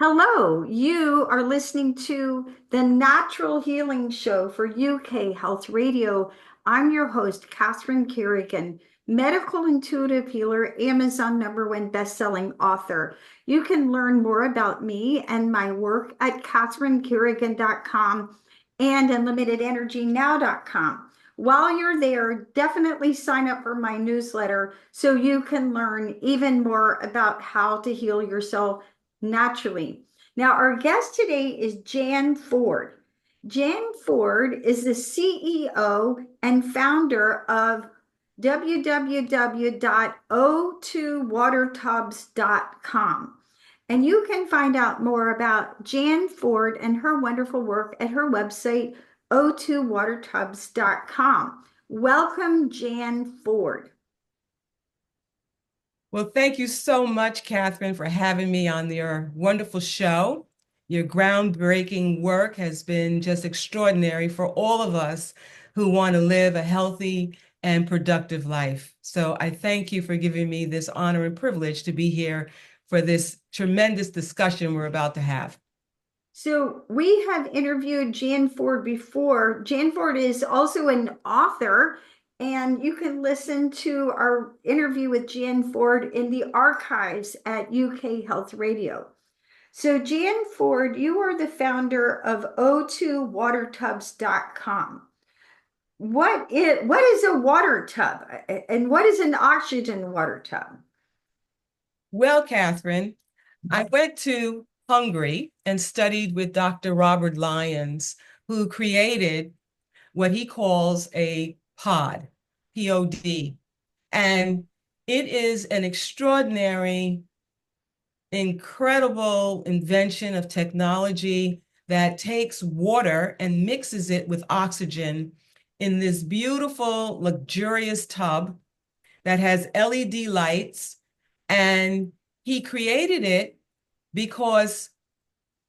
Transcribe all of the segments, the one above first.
Hello, you are listening to the Natural Healing Show for UK Health Radio. I'm your host, Catherine Kerrigan, medical intuitive healer, Amazon #1 best-selling author. You can learn more about me and my work at catherinekerrigan.com and unlimitedenergynow.com. While you're there, definitely sign up for my newsletter so you can learn even more about how to heal yourself naturally. Now, our guest today is Jan Ford. Jan Ford is the CEO and founder of www.o2watertubs.com. And you can find out more about Jan Ford and her wonderful work at her website, o2watertubs.com. Welcome, Jan Ford. Well, thank you so much, Catherine, for having me on your wonderful show. Your groundbreaking work has been just extraordinary for all of us who want to live a healthy and productive life. So I thank you for giving me this honor and privilege to be here for this tremendous discussion we're about to have. So we have interviewed Jan Ford before. Jan Ford is also an author, and you can listen to our interview with Jan Ford in the archives at UK Health Radio. So Jan Ford, you are the founder of o2watertubs.com. What is a water tub and what is an oxygen water tub? Well, Catherine, I went to Hungary and studied with Dr. Robert Lyons, who created what he calls a pod, POD. And it is an extraordinary, incredible invention of technology that takes water and mixes it with oxygen in this beautiful, luxurious tub that has LED lights. And he created it because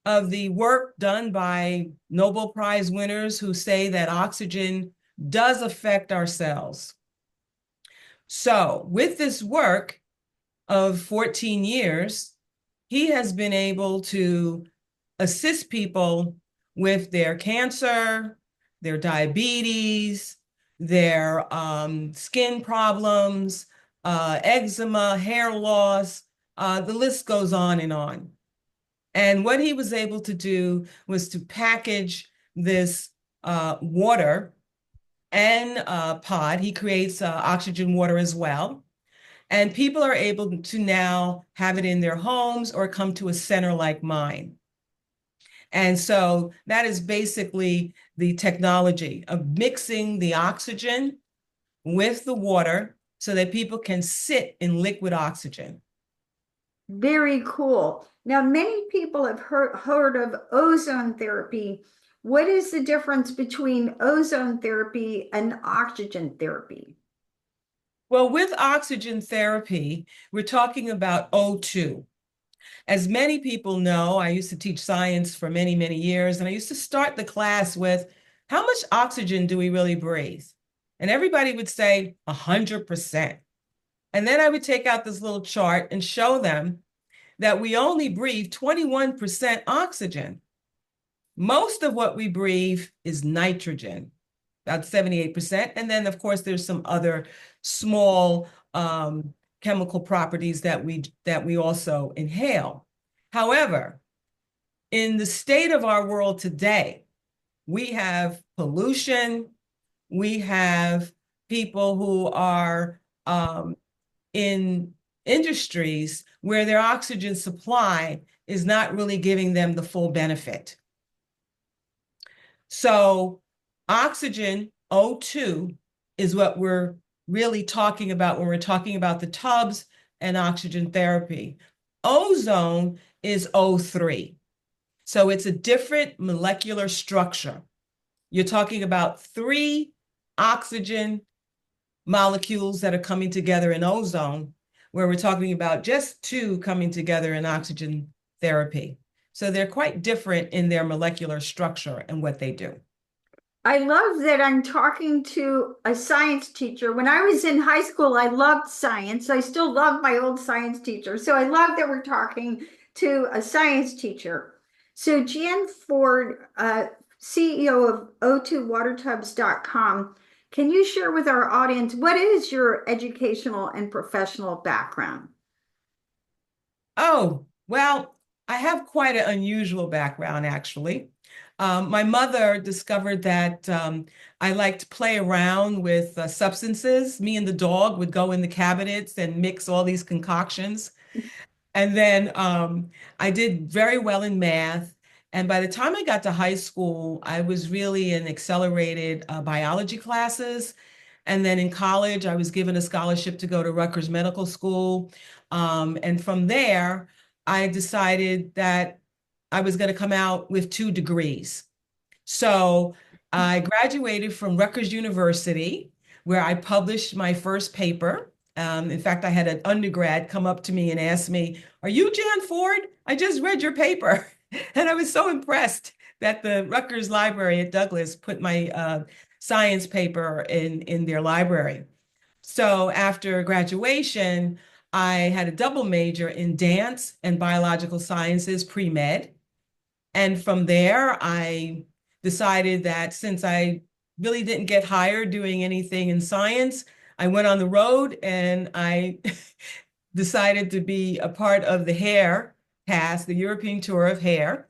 of the work done by Nobel Prize winners who say that oxygen does affect our cells. So with this work of 14 years, he has been able to assist people with their cancer, their diabetes, their skin problems, eczema, hair loss, the list goes on and on. And what he was able to do was to package this water and pod. He creates oxygen water as well. And people are able to now have it in their homes or come to a center like mine. And so that is basically the technology of mixing the oxygen with the water so that people can sit in liquid oxygen. Very cool. Now, many people have heard of ozone therapy. What is the difference between ozone therapy and oxygen therapy? Well, with oxygen therapy, we're talking about O2. As many people know, I used to teach science for many, many years, and I used to start the class with, how much oxygen do we really breathe? And everybody would say 100%. And then I would take out this little chart and show them that we only breathe 21% oxygen. Most of what we breathe is nitrogen, about 78%. And then, of course, there's some other small chemical properties that we also inhale. However, in the state of our world today, we have pollution, we have people who are in industries where their oxygen supply is not really giving them the full benefit. So oxygen, O2, is what we're really talking about when we're talking about the tubs and oxygen therapy. Ozone is O3. So it's a different molecular structure. You're talking about 3 oxygen molecules that are coming together in ozone, where we're talking about just 2 coming together in oxygen therapy. So they're quite different in their molecular structure and what they do. I love that I'm talking to a science teacher. When I was in high school, I loved science. I still love my old science teacher. So I love that we're talking to a science teacher. So Jan Ford, CEO of o2watertubs.com, can you share with our audience what is your educational and professional background? Oh, well, I have quite an unusual background, actually. My mother discovered that I liked to play around with substances. Me and the dog would go in the cabinets and mix all these concoctions. And then I did very well in math. And by the time I got to high school, I was really in accelerated biology classes. And then in college, I was given a scholarship to go to Rutgers Medical School. And from there, I decided that I was going to come out with 2 degrees. So I graduated from Rutgers University, where I published my first paper. In fact, I had an undergrad come up to me and ask me, "Are you Jan Ford? I just read your paper." And I was so impressed that the Rutgers Library at Douglas put my science paper in their library. So after graduation, I had a double major in dance and biological sciences, pre-med. And from there, I decided that since I really didn't get hired doing anything in science, I went on the road and I decided to be a part of the hair cast, the European tour of hair,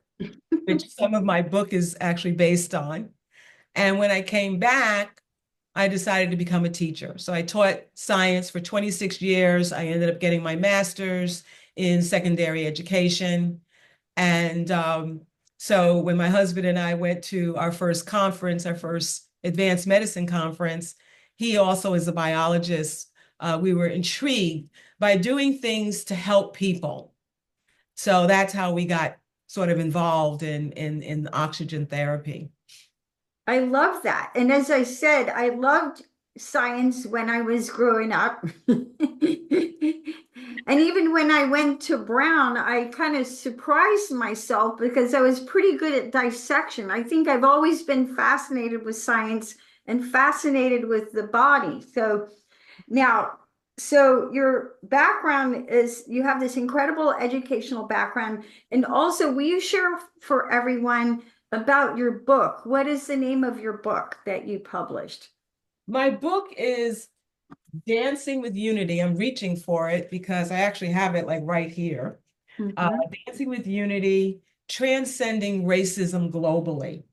which some of my book is actually based on. And when I came back, I decided to become a teacher. So I taught science for 26 years. I ended up getting my master's in secondary education. And so when my husband and I went to our first conference, our first advanced medicine conference, he also is a biologist. We were intrigued by doing things to help people. So that's how we got sort of involved in oxygen therapy. I love that. And as I said, I loved science when I was growing up. And even when I went to Brown, I kind of surprised myself because I was pretty good at dissection. I think I've always been fascinated with science and fascinated with the body. Now, so your background is you have this incredible educational background. And also, will you share for everyone about your book? What is the name of your book that you published? My book is Dancing with Unity. I'm reaching for it because I actually have it like right here. Mhm. Dancing with Unity, Transcending Racism Globally.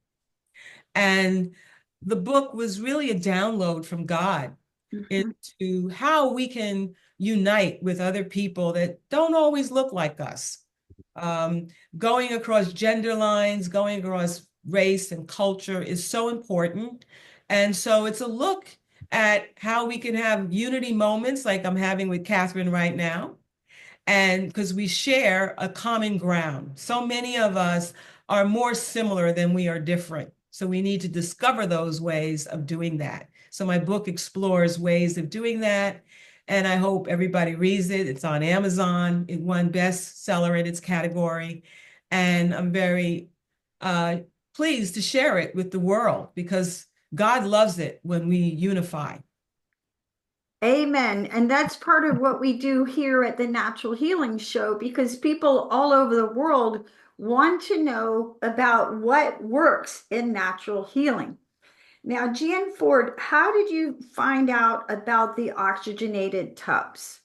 And the book was really a download from God Mhm. into how we can unite with other people that don't always look like us. Um, Going across gender lines, going across race and culture is so important. And so it's a look at how we can have unity moments like I'm having with Catherine right now, and because we share a common ground. So many of us are more similar than we are different. So we need to discover those ways of doing that. So my book explores ways of doing that. And I hope everybody reads it. It's on Amazon. It won bestseller in its category. And I'm very uh, pleased to share it with the world because God loves it when we unify. Amen. And that's part of what we do here at the Natural Healing Show because people all over the world want to know about what works in natural healing. Now, Jan Ford, how did you find out about the oxygenated tubs?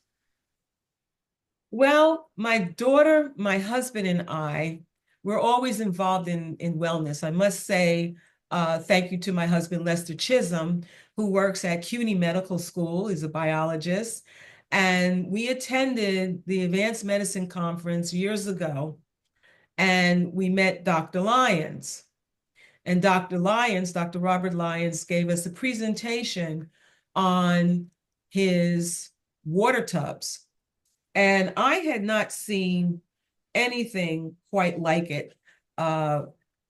Well, my daughter, my husband, and I were always involved in wellness. I must say, thank you to my husband, Lester Chisholm, who works at CUNY Medical School, is a biologist. And we attended the Advanced Medicine Conference years ago, and we met Dr. Lyons. And Dr. Lyons, Dr. Robert Lyons, gave us a presentation on his water tubs. And I had not seen anything quite like it. Uh,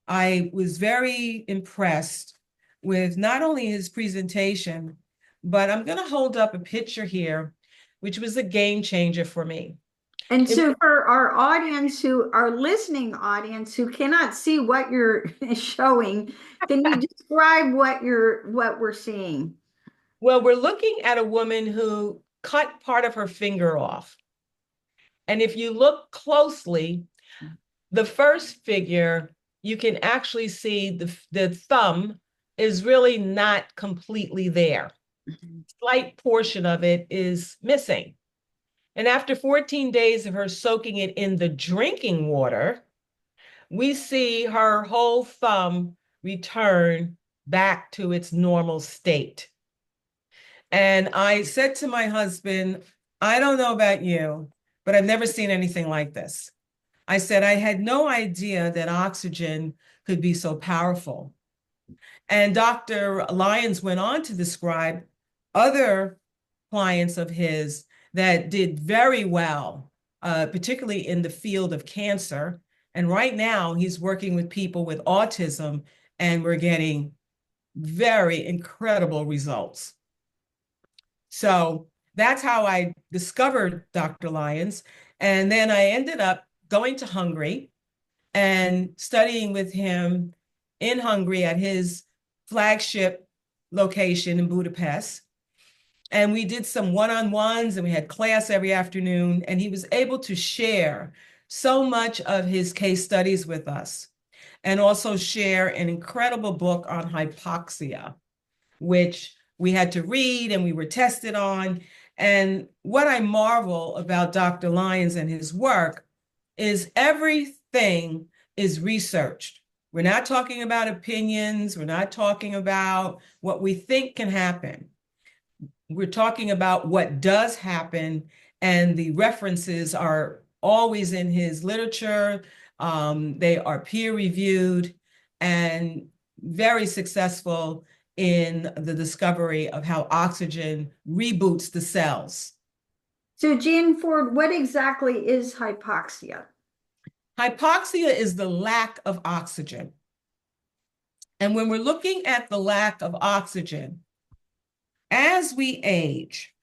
I was very impressed with not only his presentation, but I'm going to hold up a picture here, which was a game changer for me. And It, so for our audience who our listening audience who cannot see what you're showing, can you describe what we're seeing? well, we're looking at a woman who cut part of her finger off. And if you look closely, The first figure, you can actually see the thumb is really not completely there. Slight portion of it is missing. And after 14 days of her soaking it in the drinking water, we see her whole thumb return back to its normal state. And I said to my husband, I don't know about you, but I've never seen anything like this. I said, I had no idea that oxygen could be so powerful. And Dr. Lyons went on to describe other clients of his that did very well, particularly in the field of cancer. And right now, he's working with people with autism, and we're getting very incredible results. So that's how I discovered Dr. Lyons. And then I ended up going to Hungary and studying with him in Hungary at his flagship location in Budapest. And we did some one-on-ones and we had class every afternoon. And he was able to share so much of his case studies with us and also share an incredible book on hypoxia, which we had to read and we were tested on. And what I marvel about Dr. Lyons and his work is everything is researched. We're not talking about opinions. We're not talking about what we think can happen. We're talking about what does happen, and the references are always in his literature. They are peer-reviewed and very successful in the discovery of how oxygen reboots the cells. So Jan Ford, what exactly is hypoxia? Hypoxia is the lack of oxygen. And when we're looking at the lack of oxygen, as we age,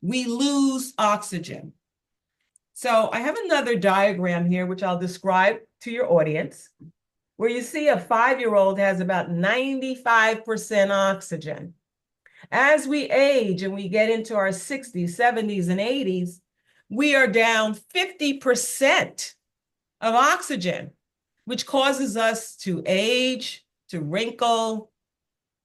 we lose oxygen. So I have another diagram here, which I'll describe to your audience, where you see a 5-year-old has about 95% oxygen. As we age and we get into our 60s, 70s, and 80s, we are down 50% of oxygen, which causes us to age, to wrinkle.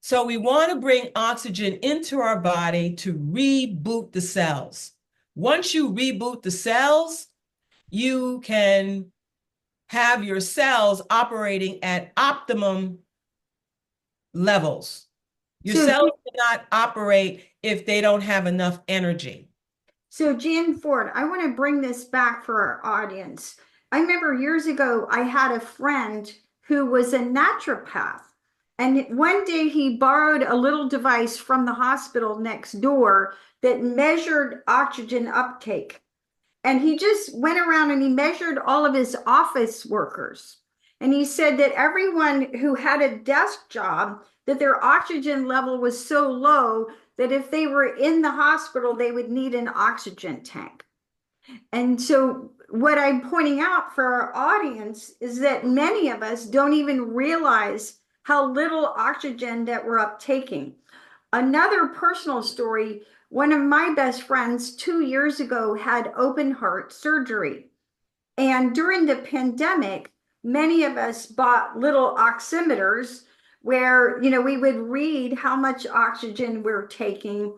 So we want to bring oxygen into our body to reboot the cells. Once you reboot the cells, you can have your cells operating at optimum levels. Your cells cannot operate if they don't have enough energy. So Jan Ford, I want to bring this back for our audience. I remember years ago, I had a friend who was a naturopath. And one day he borrowed a little device from the hospital next door that measured oxygen uptake. And he just went around and he measured all of his office workers. And he said that everyone who had a desk job, that their oxygen level was so low that if they were in the hospital, they would need an oxygen tank. And so what I'm pointing out for our audience is that many of us don't even realize how little oxygen that we're uptaking. Another personal story, one of my best friends 2 years ago had open heart surgery. And during the pandemic, many of us bought little oximeters where, we would read how much oxygen we're taking.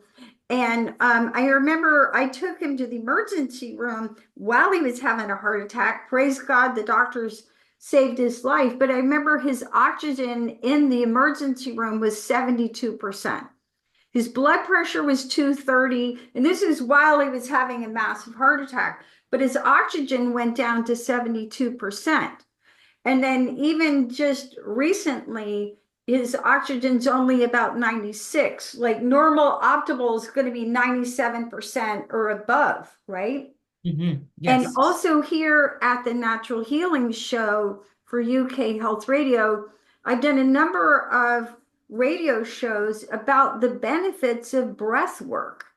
And I remember I took him to the emergency room while he was having a heart attack. Praise God, the doctors saved his life. But I remember his oxygen in the emergency room was 72%. His blood pressure was 230, and this is while he was having a massive heart attack, but his oxygen went down to 72%. And then even just recently, his oxygen's only about 96. Like normal optimal is going to be 97% or above, right? Yes. And also here at the Natural Healing Show for UK Health Radio, I've done a number of radio shows about the benefits of breath work.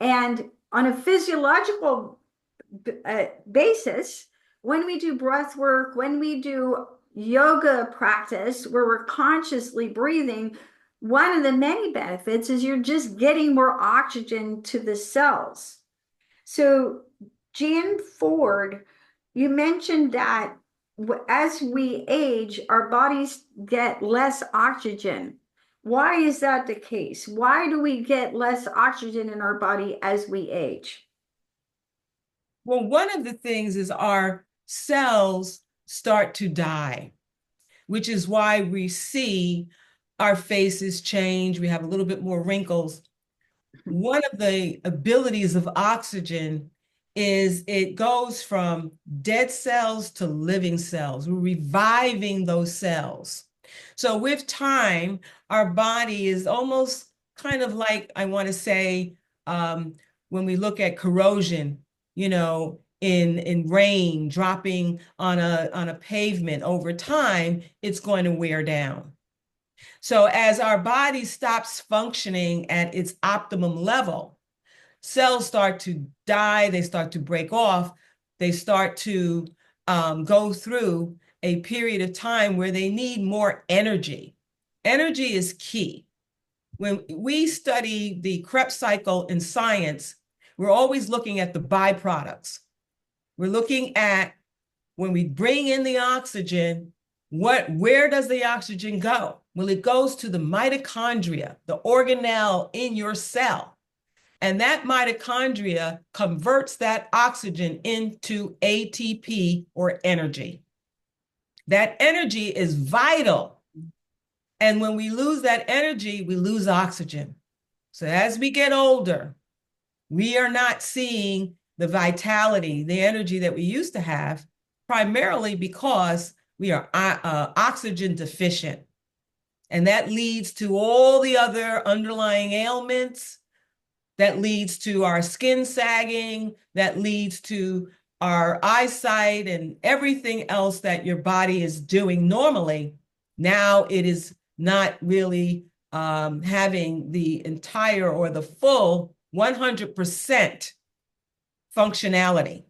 And on a physiological basis, when we do breath work, when we do yoga practice where we're consciously breathing, one of the many benefits is you're just getting more oxygen to the cells. So Jan Ford, You mentioned that as we age, our bodies get less oxygen. Why is that the case? Why do we get less oxygen in our body as we age? Well, one of the things is our cells start to die, which is why we see our faces change. We have a little bit more wrinkles. One of the abilities of oxygen is it goes from dead cells to living cells. We're reviving those cells. So with time, our body is almost kind of like, I want to say, when we look at corrosion, in rain dropping on a pavement over time, it's going to wear down. So as our body stops functioning at its optimum level, cells start to die, they start to break off, they start to go through a period of time where they need more energy. Energy is key. When we study the Krebs cycle in science, we're always looking at the byproducts. We're looking at when we bring in the oxygen, where does the oxygen go? Well, it goes to the mitochondria, the organelle in your cell. And that mitochondria converts that oxygen into ATP or energy. That energy is vital. And when we lose that energy, we lose oxygen. So as we get older, we are not seeing the vitality, the energy that we used to have, primarily because we are oxygen deficient. And that leads to all the other underlying ailments, that leads to our skin sagging, that leads to our eyesight and everything else that your body is doing normally. Now it is not really having the entire or the full 100% functionality.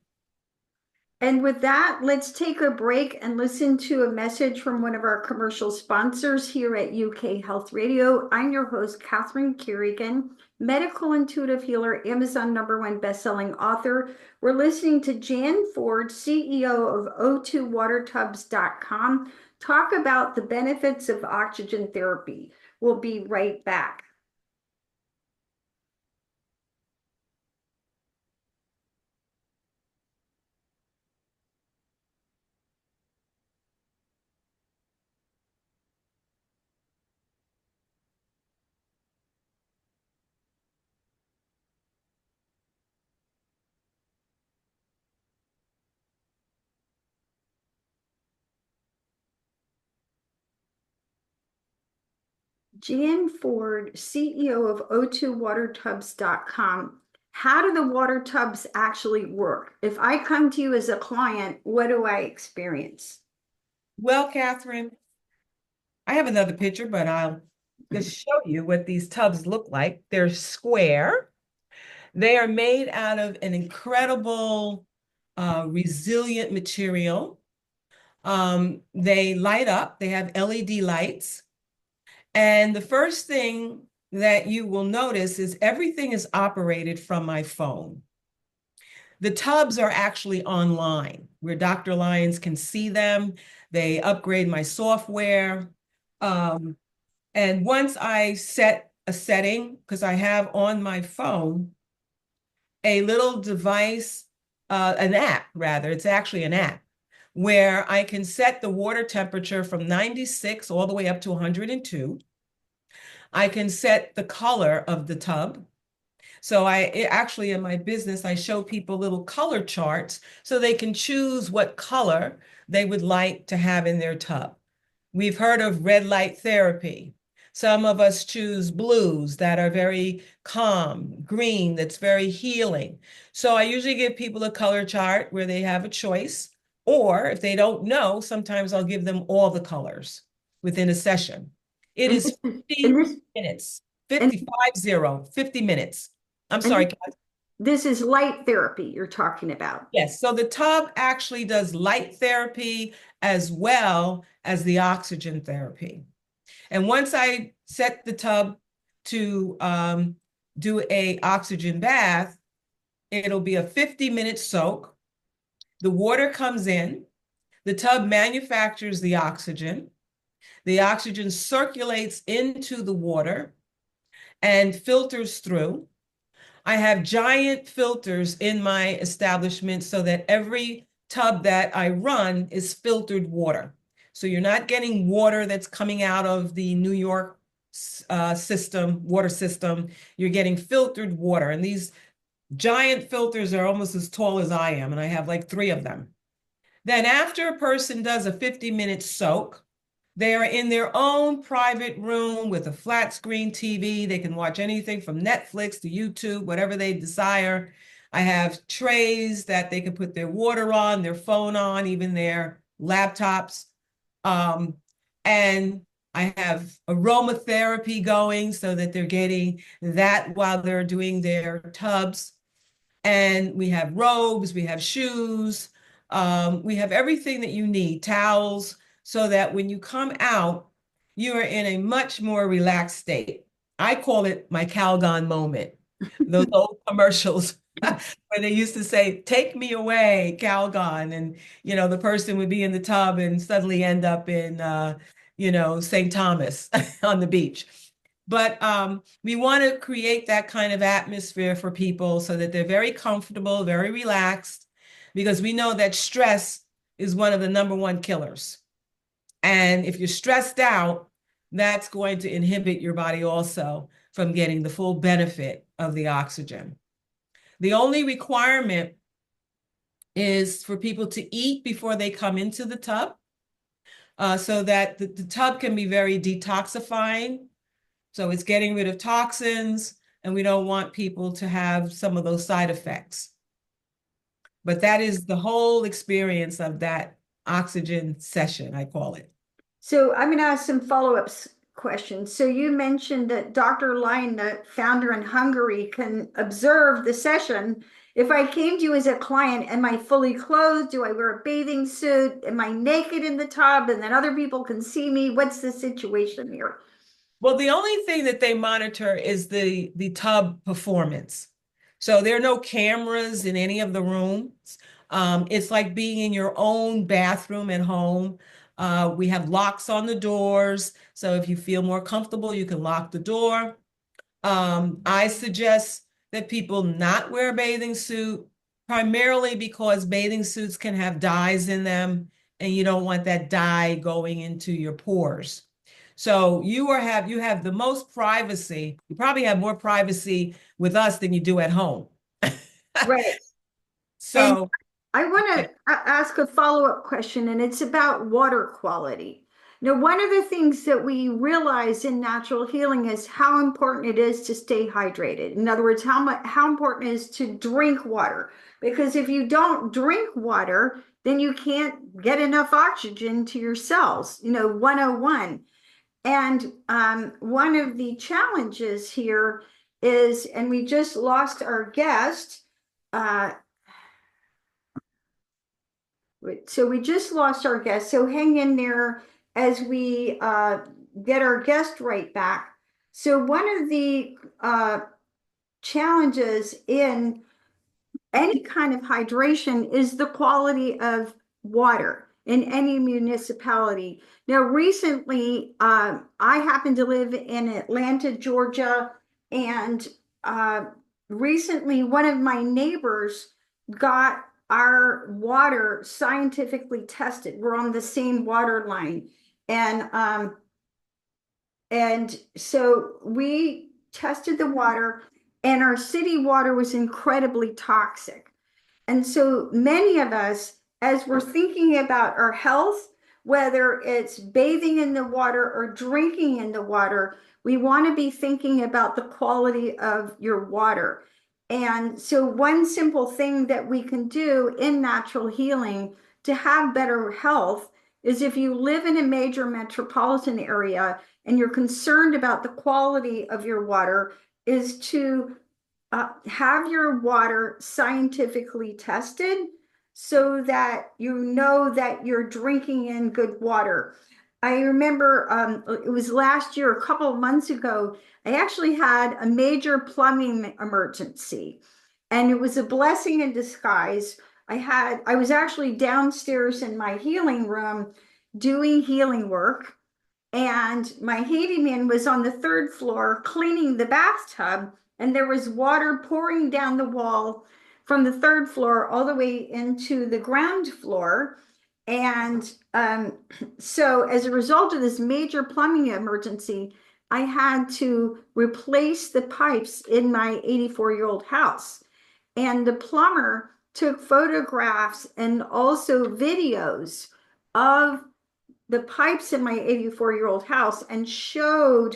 And with that, let's take a break and listen to a message from one of our commercial sponsors here at UK Health Radio. I'm your host, Catherine Kerrigan, medical intuitive healer, Amazon #1 bestselling author. We're listening to Jan Ford, CEO of O2watertubs.com, talk about the benefits of oxygen therapy. We'll be right back. Jan Ford, CEO of O2watertubs.com. How do the water tubs actually work? If I come to you as a client, what do I experience? Well, Catherine, I have another picture, but I'll just show you what these tubs look like. They're square. They are made out of an incredible, resilient material. They light up, they have LED lights. And the first thing that you will notice is everything is operated from my phone. The tubs are actually online where Dr. Lyons can see them. They upgrade my software. And once I set a setting, because I have on my phone a little device, an app rather, it's actually an app, where I can set the water temperature from 96 all the way up to 102. I can set the color of the tub. So actually in my business, I show people little color charts so they can choose what color they would like to have in their tub. We've heard of red light therapy. Some of us choose blues that are very calm, green that's very healing. So I usually give people a color chart where they have a choice, or if they don't know, sometimes I'll give them all the colors within a session. It And is this, 50 minutes, and, 50 minutes. I'm and sorry, this, Kat. this is light therapy you're talking about. Yes, so the tub actually does light therapy as well as the oxygen therapy. And once I set the tub to do a oxygen bath, it'll be a 50-minute soak. The water comes in, the tub manufactures the oxygen circulates into the water and filters through. I have giant filters in my establishment so that every tub that I run is filtered water. So you're not getting water that's coming out of the New York water system. You're getting filtered water. And these giant filters are almost as tall as I am, and I have like 3 of them. Then after a person does a 50-minute soak, they are in their own private room with a flat screen TV. They can watch anything from Netflix to YouTube, whatever they desire. I have trays that they can put their water on, their phone on, even their laptops. And I have aromatherapy going so that they're getting that while they're doing their tubs. And we have robes, we have shoes, we have everything that you need, towels, so that when you come out, you are in a much more relaxed state. I call it my Calgon moment. Those old commercials where they used to say, "Take me away, Calgon," and the person would be in the tub and suddenly end up in St. Thomas on the beach. But we want to create that kind of atmosphere for people so that they're very comfortable, very relaxed, because we know that stress is one of the #1 killers. And if you're stressed out, that's going to inhibit your body also from getting the full benefit of the oxygen. The only requirement is for people to eat before they come into the tub, so that the tub can be very detoxifying. So it's getting rid of toxins, and we don't want people to have some of those side effects. But that is the whole experience of that oxygen session, I call it. So I'm going to ask some follow-up questions. So you mentioned that Dr. Lyon, the founder in Hungary, can observe the session. If I came to you as a client, am I fully clothed? Do I wear a bathing suit? Am I naked in the tub and then other people can see me? What's the situation here? Well, the only thing that they monitor is the tub performance. So there are no cameras in any of the rooms. It's like being in your own bathroom at home. We have locks on the doors. So if you feel more comfortable, you can lock the door. I suggest that people not wear a bathing suit, primarily because bathing suits can have dyes in them, and you don't want that dye going into your pores. So you have the most privacy. You probably have more privacy with us than you do at home. Right. And So I want to ask a follow-up question, and it's about water quality. Now, one of the things that we realize in natural healing is how important it is to stay hydrated. In other words, how important it is to drink water. Because if you don't drink water, then you can't get enough oxygen to your cells, 101. And one of the challenges here is, and we just lost our guest. So we just lost our guest. So hang in there as we get our guest right back. So one of the challenges in any kind of hydration is the quality of water in any municipality. Now, recently, I happen to live in Atlanta, Georgia, and recently one of my neighbors got our water scientifically tested. We're on the same water line. And so we tested the water, and our city water was incredibly toxic. And so many of us, as we're thinking about our health, whether it's bathing in the water or drinking in the water, we want to be thinking about the quality of your water. And so one simple thing that we can do in natural healing to have better health is, if you live in a major metropolitan area and you're concerned about the quality of your water, is to have your water scientifically tested so that you know that you're drinking in good water. I remember it was last year, a couple of months ago, I actually had a major plumbing emergency, and it was a blessing in disguise. I was actually downstairs in my healing room doing healing work, and my handyman was on the third floor cleaning the bathtub, and there was water pouring down the wall from the third floor all the way into the ground floor. And so, as a result of this major plumbing emergency, I had to replace the pipes in my 84-year-old house. And the plumber took photographs and also videos of the pipes in my 84-year-old house and showed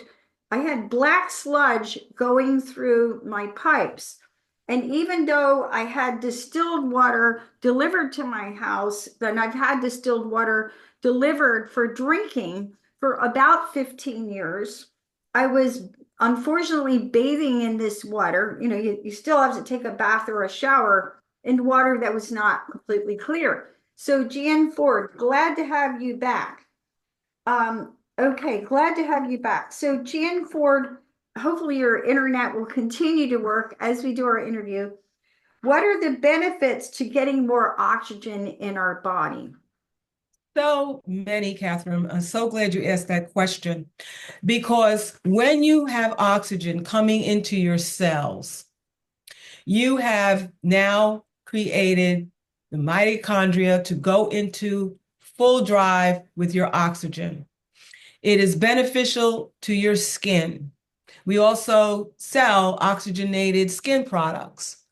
I had black sludge going through my pipes. And even though I had distilled water delivered to my house, then I've had distilled water delivered for drinking for about 15 years. I was unfortunately bathing in this water. You still have to take a bath or a shower in water that was not completely clear. So, Jan Ford, glad to have you back. Okay, glad to have you back. So, Jan Ford, hopefully your internet will continue to work as we do our interview. What are the benefits to getting more oxygen in our body? So many, Catherine. I'm so glad you asked that question because when you have oxygen coming into your cells, you have now created the mitochondria to go into full drive with your oxygen. It is beneficial to your skin. We also sell oxygenated skin products,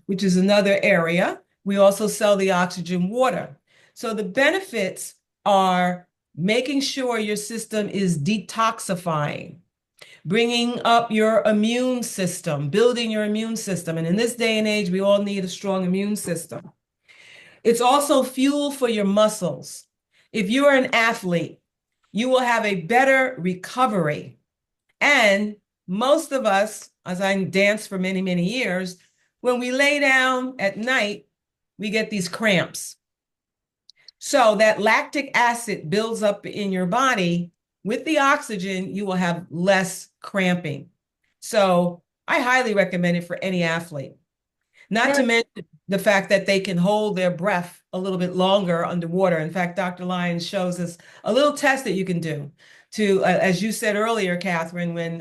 which is another area. We also sell the oxygen water. So the benefits are making sure your system is detoxifying, bringing up your immune system, building your immune system. And in this day and age, we all need a strong immune system. It's also fuel for your muscles. If you are an athlete, you will have a better recovery. And most of us, as I danced for many, many years, when we lay down at night, we get these cramps. So that lactic acid builds up in your body. With the oxygen, you will have less cramping. So I highly recommend it for any athlete. Not to Now, mention the fact that they can hold their breath a little bit longer underwater. In fact, Dr. Lyons shows us a little test that you can do to, as you said earlier, Catherine, when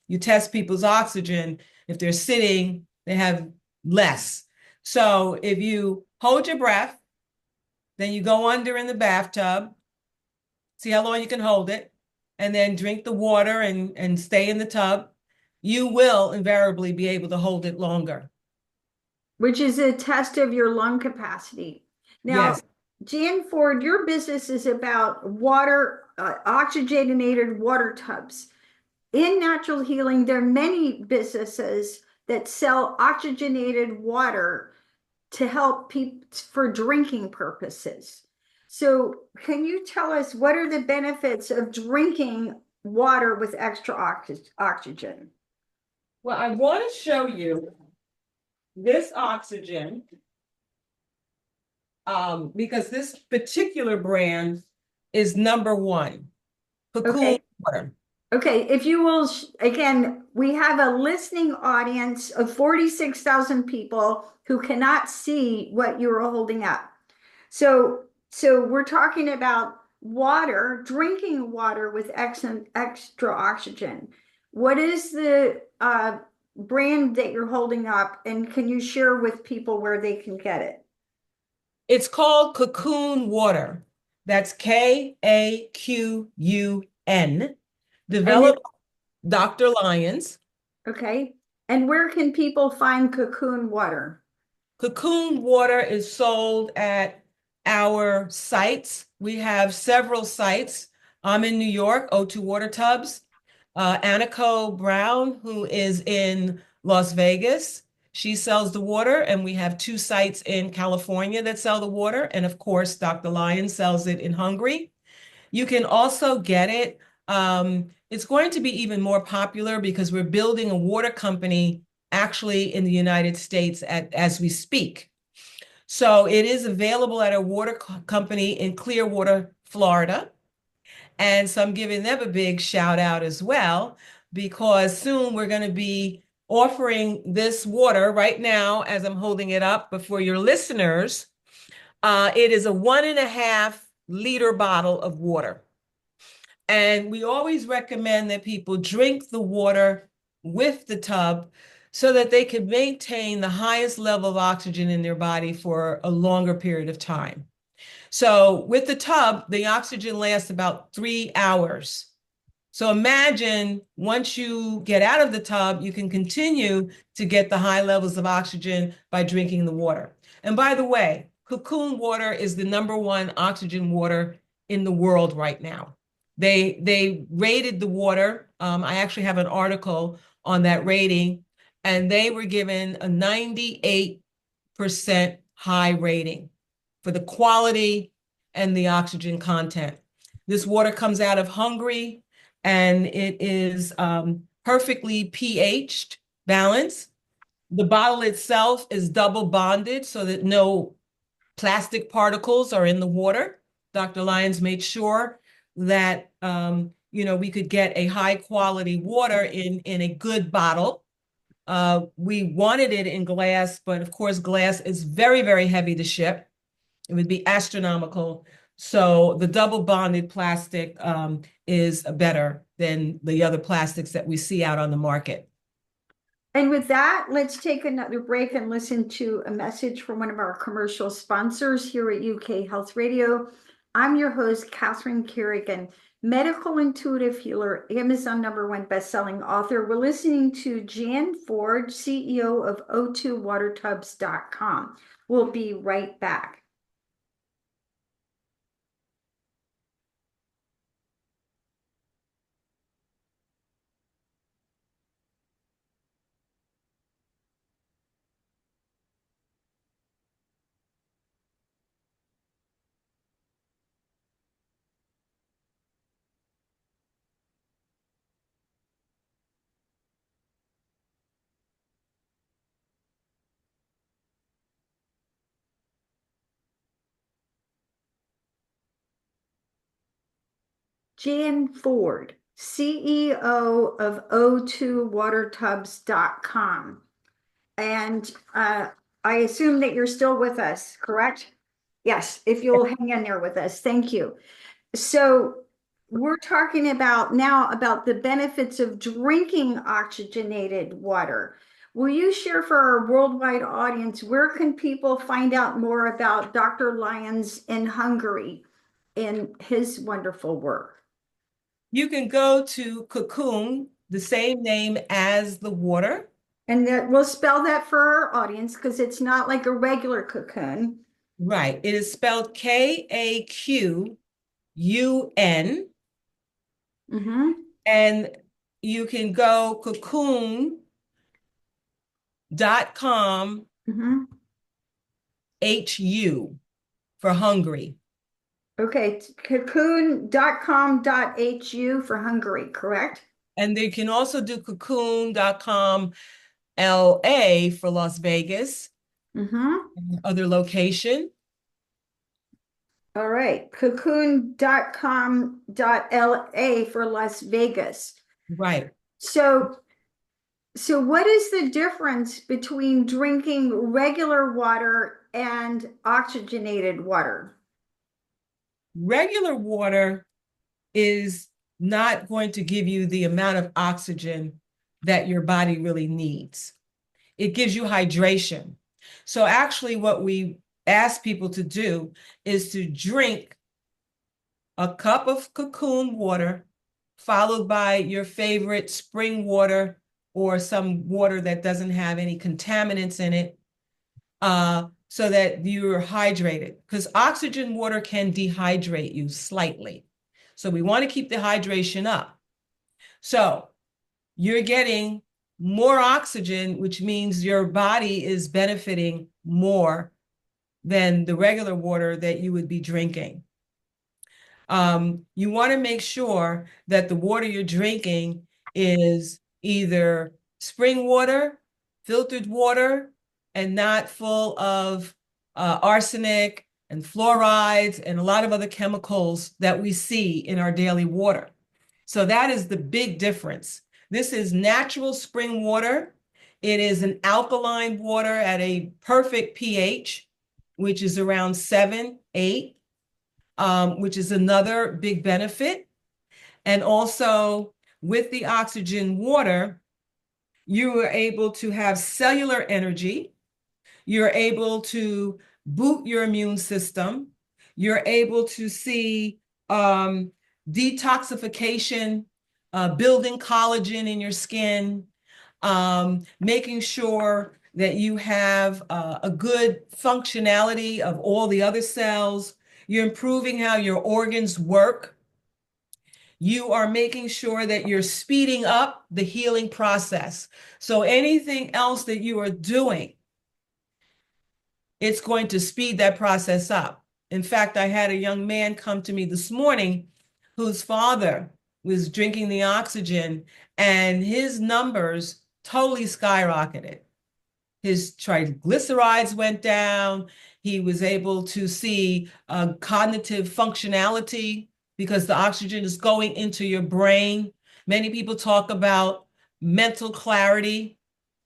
you test people's oxygen, if they're sitting, they have less. So if you hold your breath, then you go under in the bathtub, see how long you can hold it, and then drink the water and stay in the tub, you will invariably be able to hold it longer. which is a test of your lung capacity. Now, Yes. Jan Ford, your business is about water, oxygenated water tubs. In natural healing, there are many businesses that sell oxygenated water to help people for drinking purposes. So, can you tell us what are the benefits of drinking water with extra oxygen? Well, I want to show you this oxygen because this particular brand is number one, Kaqun Okay. water. Okay, if you will, again, we have a listening audience of 46,000 people who cannot see what you are holding up. So we're talking about water, drinking water with extra oxygen. What is the brand that you're holding up, and can you share with people where they can get it? It's called Kaqun water. That's Kaqun, And it, developed by Dr. Lyons. okay, and where can people find Kaqun water? Kaqun water is sold at our sites. We have several sites. I'm in New York, O2 Water Tubs. Aniko Brown, who is in Las Vegas, she sells the water, and we have two sites in California that sell the water. And of course, Dr. Lyon sells it in Hungary. You can also get it. It's going to be even more popular because we're building a water company actually in the United States as we speak. So it is available at a water company in Clearwater, Florida. And so I'm giving them a big shout out as well, because soon we're going to be offering this water right now as I'm holding it up before your listeners. It is a 1.5 liter bottle of water. And we always recommend that people drink the water with the tub so that they can maintain the highest level of oxygen in their body for a longer period of time. So with the tub, the oxygen lasts about 3 hours. So imagine once you get out of the tub, you can continue to get the high levels of oxygen by drinking the water. And by the way, Kaqun water is the #1 oxygen water in the world right now. They rated the water. I actually have an article on that rating, and they were given a 98% high rating for the quality and the oxygen content. This water comes out of Hungary, and it is perfectly pH'd, balanced. The bottle itself is double bonded so that no plastic particles are in the water. Dr. Lyons made sure that we could get a high quality water in a good bottle. We wanted it in glass, but of course, glass is very, very heavy to ship. It would be astronomical. So the double bonded plastic is better than the other plastics that we see out on the market. And with that, let's take another break and listen to a message from one of our commercial sponsors here at UK Health Radio. I'm your host, Catherine Kerrigan, medical intuitive healer, Amazon #1 bestselling author. We're listening to Jan Ford, CEO of O2watertubs.com. We'll be right back. Jan Ford, CEO of O2watertubs.com. And I assume that you're still with us, correct? Yes, if you'll hang in there with us. Thank you. So we're talking about now about the benefits of drinking oxygenated water. Will you share for our worldwide audience, where can people find out more about Dr. Lyons in Hungary and his wonderful work? You can go to Kaqun, the same name as the water. And that we'll spell that for our audience because it's not like a regular cocoon. Right. It is spelled Kaqun. Mm-hmm. And you can go kaqun.com Mm-hmm. HU for Hungary. Okay, cocoon.com.hu for Hungary, correct? And they can also do kaqun.com LA for Las Vegas, Mm-hmm. other location. All right, cocoon.com.la for Las Vegas. Right. So, so what is the difference between drinking regular water and oxygenated water? Regular water is not going to give you the amount of oxygen that your body really needs. It gives you hydration. So actually what we ask people to do is to drink a cup of Kaqun water, followed by your favorite spring water or some water that doesn't have any contaminants in it, so that you're hydrated. Because oxygen water can dehydrate you slightly. So we want to keep the hydration up. So you're getting more oxygen, which means your body is benefiting more than the regular water that you would be drinking. You want to make sure that the water you're drinking is either spring water, filtered water, and not full of arsenic and fluorides and a lot of other chemicals that we see in our daily water. So that is the big difference. This is natural spring water. It is an alkaline water at a perfect pH, which is around 7, 8, which is another big benefit. And also with the oxygen water, you are able to have cellular energy. You're able to boot your immune system. You're able to see detoxification, building collagen in your skin, making sure that you have a good functionality of all the other cells. You're improving how your organs work. You are making sure that you're speeding up the healing process. So anything else that you are doing, it's going to speed that process up. In fact, I had a young man come to me this morning whose father was drinking the oxygen and his numbers totally skyrocketed. His triglycerides went down. He was able to see cognitive functionality because the oxygen is going into your brain. Many people talk about mental clarity,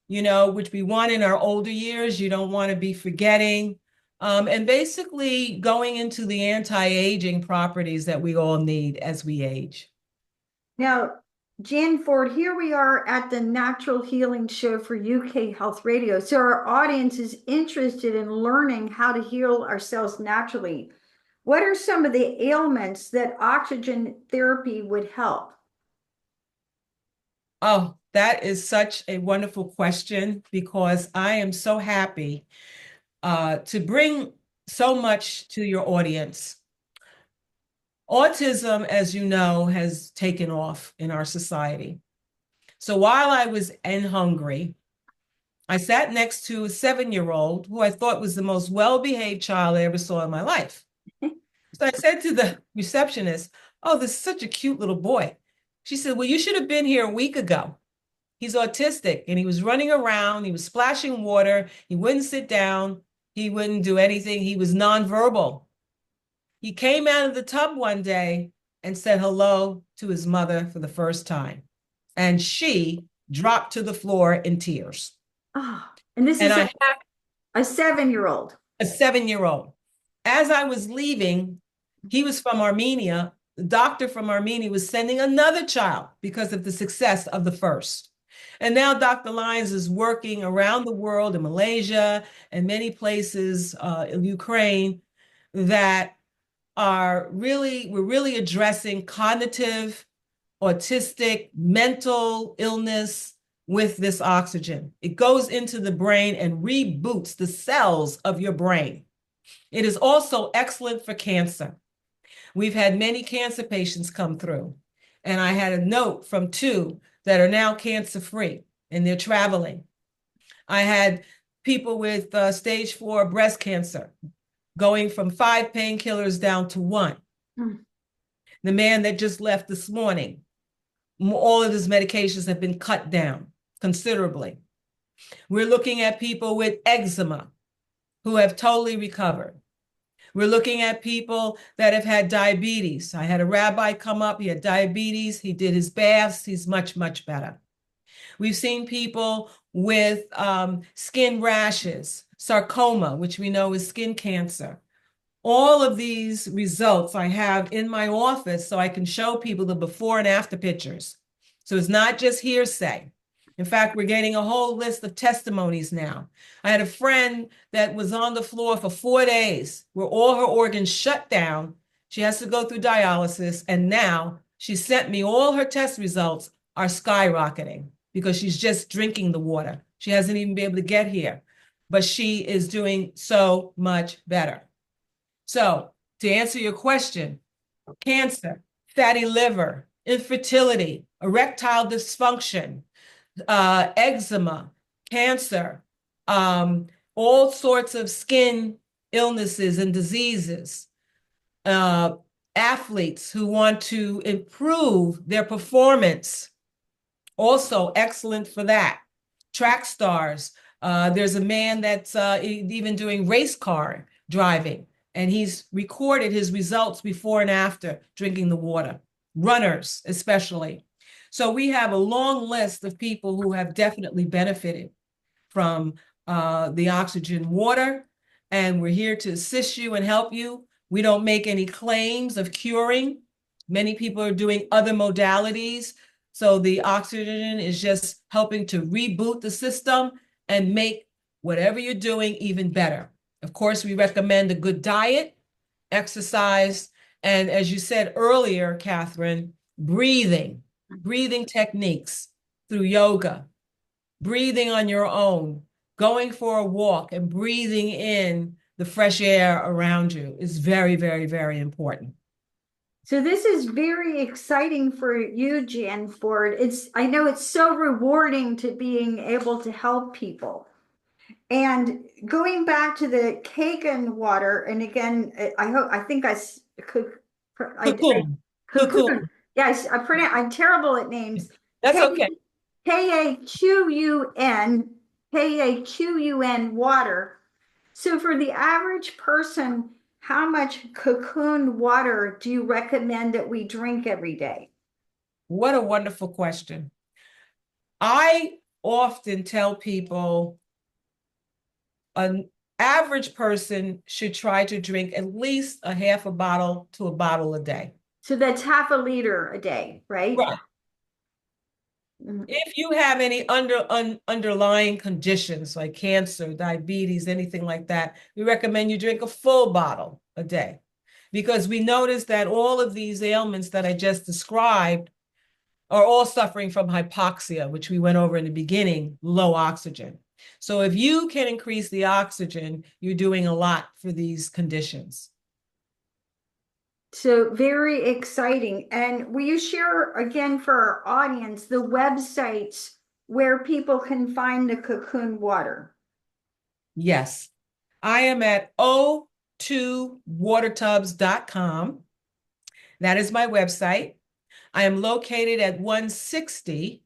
which we want in our older years. You don't want to be forgetting. And basically going into the anti-aging properties that we all need as we age. Now, Jan Ford, here we are at the Natural Healing Show for UK Health Radio. So our audience is interested in learning how to heal ourselves naturally. What are some of the ailments that oxygen therapy would help? Oh, that is such a wonderful question because I am so happy to bring so much to your audience. Autism, as you know, has taken off in our society. So while I was in Hungary, I sat next to a 7-year-old who I thought was the most well-behaved child I ever saw in my life. So I said to the receptionist, "Oh, this is such a cute little boy." She said, "Well, you should have been here a week ago. He's autistic and he was running around, he was splashing water, he wouldn't sit down, he wouldn't do anything, he was nonverbal. He came out of the tub one day and said hello to his mother for the first time. And she dropped to the floor in tears." Oh, and this And is I had a 7-year-old. a 7-year-old. As I was leaving, he was from Armenia. The doctor from Armenia was sending another child because of the success of the first. And now Dr. Lyons is working around the world in Malaysia and many places in Ukraine that we're really addressing cognitive, autistic, mental illness with this oxygen. It goes into the brain and reboots the cells of your brain. It is also excellent for cancer. We've had many cancer patients come through, and I had a note from 2 that are now cancer-free, and they're traveling. I had people with stage 4 breast cancer going from 5 painkillers down to 1. Mm. The man that just left this morning, all of his medications have been cut down considerably. We're looking at people with eczema who have totally recovered. We're looking at people that have had diabetes. I had a rabbi come up, he had diabetes, he did his baths, he's much, much better. We've seen people with skin rashes, sarcoma, which we know is skin cancer. All of these results I have in my office so I can show people the before and after pictures. So it's not just hearsay. In fact, we're getting a whole list of testimonies now. I had a friend that was on the floor for 4 days where all her organs shut down. She has to go through dialysis. And now she sent me all her test results are skyrocketing because she's just drinking the water. She hasn't even been able to get here, but she is doing so much better. So to answer your question, cancer, fatty liver, infertility, erectile dysfunction, eczema, cancer, all sorts of skin illnesses and diseases, athletes who want to improve their performance, also excellent for that. Track stars. There's a man that's even doing race car driving, and he's recorded his results before and after drinking the water. Runners, especially. So we have a long list of people who have definitely benefited. from the oxygen water, and we're here to assist you and help you. We don't make any claims of curing. Many people are doing other modalities. So the oxygen is just helping to reboot the system and make whatever you're doing even better. Of course, we recommend a good diet, exercise, and as you said earlier, Catherine, breathing techniques through yoga, breathing on your own, going for a walk and breathing in the fresh air around you is very, very, very important. So this is very exciting for you, Jan Ford. I know it's so rewarding to being able to help people. And going back to the Kaqun water, and again, I think I Kaqun. Kaqun. Kaqun. Yes, I'm terrible at names. That's okay. Kaqun, Kaqun water. So for the average person, how much Kaqun water do you recommend that we drink every day? What a wonderful question. I often tell people an average person should try to drink at least a half a bottle to a bottle a day. So that's half a liter a day, right? Right. If you have any underlying conditions like cancer, diabetes, anything like that, we recommend you drink a full bottle a day because we notice that all of these ailments that I just described are all suffering from hypoxia, which we went over in the beginning, low oxygen. So if you can increase the oxygen, you're doing a lot for these conditions. So very exciting. And will you share again for our audience the websites where people can find the Kaqun water? Yes. I am at o2watertubs.com. That is my website. I am located at 160-40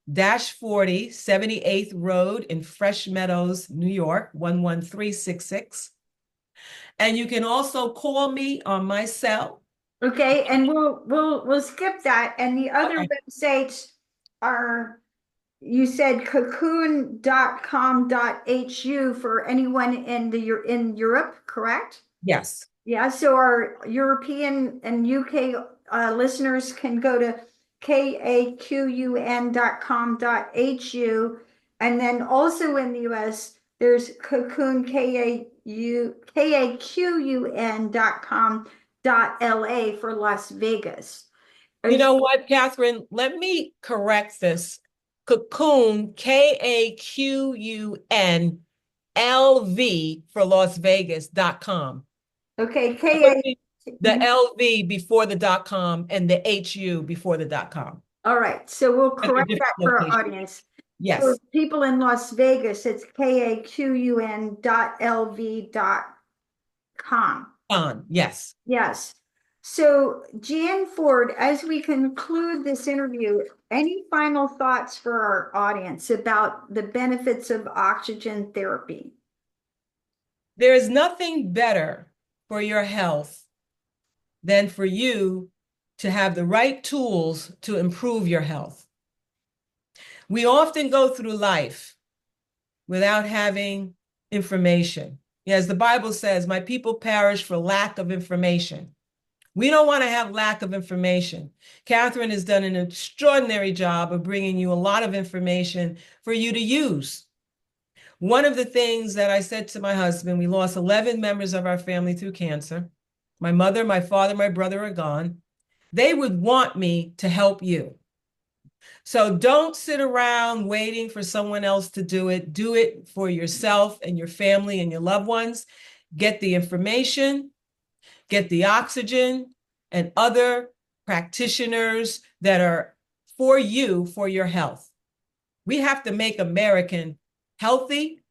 78th Road in Fresh Meadows, New York, 11366. And you can also call me on my cell. Okay, and we'll skip that. And the other Okay. websites are, you said cocoon.com.hu for anyone in Europe, correct? Yes. Yeah, so our European and UK listeners can go to kaqun.com.hu. And then also in the US, there's Cocoon, kaqun.com.la for Las Vegas. You know what, Catherine? Let me correct this. Kaqun, KAQUNLV for Las Vegas.com. Okay, The LV before the .com and the HU before the .com. all right, so we'll At the correct different that for our locations. audience. For Yes. people in Las Vegas, it's kaqun.lv.com. Yes. Yes. So, Jan Ford, as we conclude this interview, any final thoughts for our audience about the benefits of oxygen therapy? There is nothing better for your health than for you to have the right tools to improve your health. We often go through life without having information. As the Bible says, my people perish for lack of information. We don't want to have lack of information. Catherine has done an extraordinary job of bringing you a lot of information for you to use. One of the things that I said to my husband, we lost 11 members of our family through cancer. My mother, my father, my brother are gone. They would want me to help you. So don't sit around waiting for someone else to do it. Do it for yourself and your family and your loved ones. Get the information, get the oxygen, and other practitioners that are for you, for your health. We have to make American healthy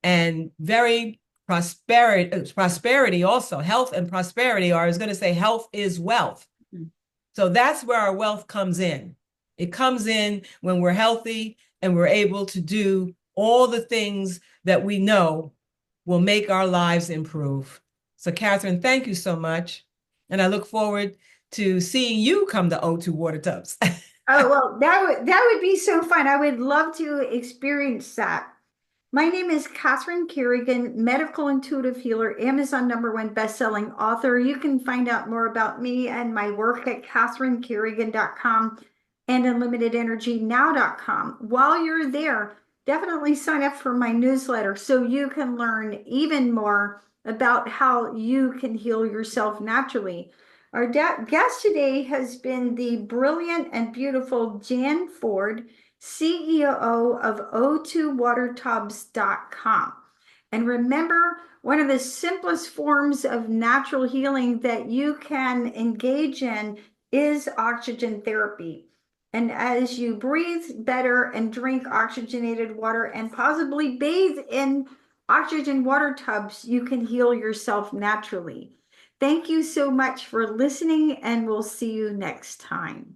and very prosperity also. Health and prosperity are, I was going to say health is wealth. So that's where our wealth comes in. It comes in when we're healthy and we're able to do all the things that we know will make our lives improve. So Catherine, thank you so much. And I look forward to seeing you come to O2 Water Tubs. Oh, well, that would be so fun. I would love to experience that. My name is Catherine Kerrigan, medical intuitive healer, Amazon #1 best-selling author. You can find out more about me and my work at catherinekerrigan.com and unlimitedergynow.com. While you're there, definitely sign up for my newsletter so you can learn even more about how you can heal yourself naturally. Our guest today has been the brilliant and beautiful Jan Ford, CEO of o2watertubs.com. And remember, one of the simplest forms of natural healing that you can engage in is oxygen therapy. And as you breathe better and drink oxygenated water and possibly bathe in oxygen water tubs, you can heal yourself naturally. Thank you so much for listening, and we'll see you next time.